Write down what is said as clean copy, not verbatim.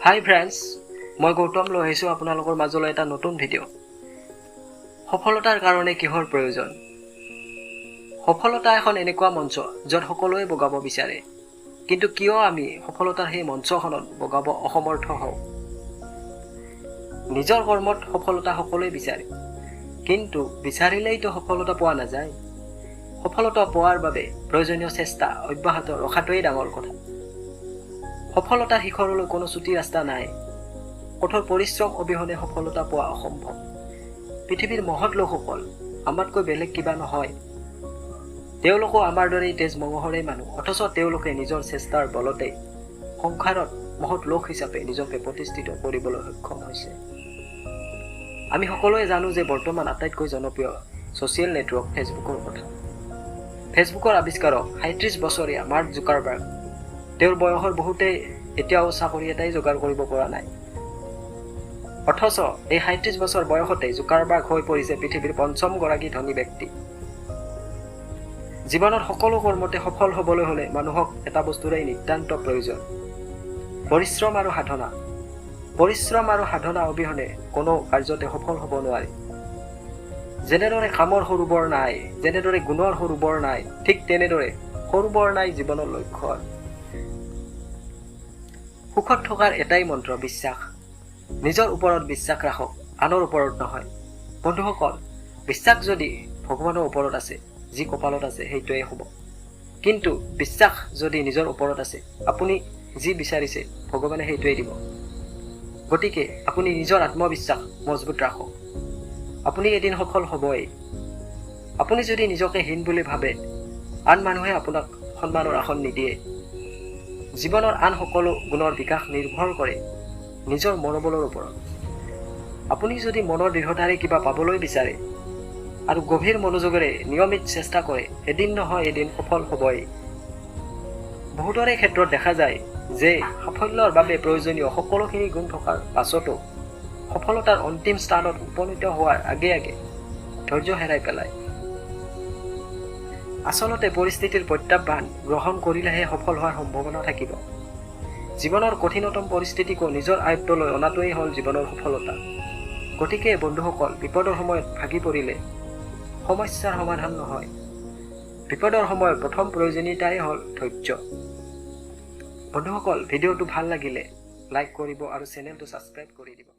হাই friends, মই গৌতম লৈ আহিছোঁ আপোনালোকৰ মাজলৈ এটা নতুন ভিডিঅ'। সফলতাৰ কাৰণে কিহৰ প্ৰয়োজন? সফলতা এখন এনেকুৱা মঞ্চ য'ত সকলোৱে বগাব বিচাৰে, কিন্তু কিয় আমি সফলতাৰ সেই মঞ্চখনত বগাব অসমৰ্থ হওঁ? নিজৰ কৰ্মত সফলতা সকলোৱে বিচাৰে, কিন্তু বিচাৰিলেইতো সফলতা পোৱা নাযায়। সফলতা পোৱাৰ বাবে প্ৰয়োজনীয় চেষ্টা অব্যাহত ৰখাটোৱেই ডাঙৰ কথা। সফলতাৰ শিখৰলৈ কোনো ছুটি ৰাস্তা নাই। কঠোৰ পৰিশ্ৰম অবিহনে সফলতা পোৱা অসম্ভৱ। পৃথিৱীৰ মহৎ লোকসকল আমাতকৈ বেলেগ কিবা নহয়। তেওঁলোকো আমাৰ দৰেই তেজ মঙহৰে মানুহ, অথচ তেওঁলোকে নিজৰ চেষ্টাৰ বলতে সংসাৰত মহৎ লোক হিচাপে নিজকে প্ৰতিষ্ঠিত কৰিবলৈ সক্ষম হৈছে। আমি সকলোৱে জানো যে বৰ্তমান আটাইতকৈ জনপ্ৰিয় ছ'চিয়েল নেটৱৰ্ক ফেচবুকৰ কথা। ফেচবুকৰ আৱিষ্কাৰক ৩৭ বছৰীয়া মাৰ্ক জুকাৰবাৰ্গ। তেওঁৰ বয়সৰ বহুতেই এতিয়াও চাকৰি এটাই যোগাৰ কৰিব পৰা নাই। অথচ এই ৩৭ বছৰ বয়সতে জুকাৰবাৰ্গ হৈ পৰিছে পৃথিৱীৰ পঞ্চমগৰাকী ধনী ব্যক্তি। জীৱনৰ সকলো কৰ্মতে সফল হ'বলৈ হ'লে মানুহক এটা বস্তুৰেই নিতান্ত প্ৰয়োজন: পৰিশ্ৰম আৰু সাধনা। পৰিশ্ৰম আৰু সাধনা অবিহনে কোনো কাৰ্যতে সফল হ'ব নোৱাৰে। যেনেদৰে কামৰ সৰু বৰ নাই, যেনেদৰে গুণৰ সৰু বৰ নাই, ঠিক তেনেদৰে সৰু বৰ নাই জীৱনৰ লক্ষ্য। সুখত থকাৰ এটাই মন্ত্ৰ: বিশ্বাস। নিজৰ ওপৰত বিশ্বাস ৰাখক, আনৰ ওপৰত নহয়। বন্ধুসকল, বিশ্বাস যদি ভগৱানৰ ওপৰত আছে, যি কপালত আছে সেইটোৱেই হ'ব। কিন্তু বিশ্বাস যদি নিজৰ ওপৰত আছে, আপুনি যি বিচাৰিছে ভগৱানে সেইটোৱেই দিব। গতিকে আপুনি নিজৰ আত্মবিশ্বাস মজবুত ৰাখক। আপুনি এদিন সফল হ'বই। আপুনি যদি নিজকে হীন বুলি ভাবে, আন মানুহে আপোনাক সন্মানৰ আসন নিদিয়ে। জীৱনৰ আন সকলো গুণৰ বিকাশ নিৰ্ভৰ কৰে নিজৰ মনোবলৰ ওপৰত। আপুনি যদি মনৰ দৃঢ়তাৰে কিবা পাবলৈ বিচাৰে আৰু গভীৰ মনোযোগেৰে নিয়মিত চেষ্টা কৰে, এদিন নহয় এদিন সফল হ'বই। বহুতৰে ক্ষেত্ৰত দেখা যায় যে সাফল্যৰ বাবে প্ৰয়োজনীয় সকলোখিনি গুণ থকাৰ পাছতো সফলতাৰ অন্তিম স্থানত উপনীত হোৱাৰ আগে আগে ধৈৰ্য হেৰাই পেলায়। আচলতে পৰিস্থিতিৰ প্ৰত্যাহ্বান গ্ৰহণ কৰিলেহে সফল হোৱাৰ সম্ভাৱনা থাকিব। জীৱনৰ কঠিনতম পৰিস্থিতিকো নিজৰ আয়ত্তলৈ অনাটোৱেই হ'ল জীৱনৰ সফলতা। গতিকে বন্ধুসকল, বিপদৰ সময়ত ভাগি পৰিলে সমস্যাৰ সমাধান নহয়। বিপদৰ সময়ত প্ৰথম প্ৰয়োজনীয়তাই হ'ল ধৈৰ্য। বন্ধুসকল, ভিডিঅ'টো ভাল লাগিলে লাইক কৰিব আৰু চেনেলটো ছাবস্ক্ৰাইব কৰি দিব।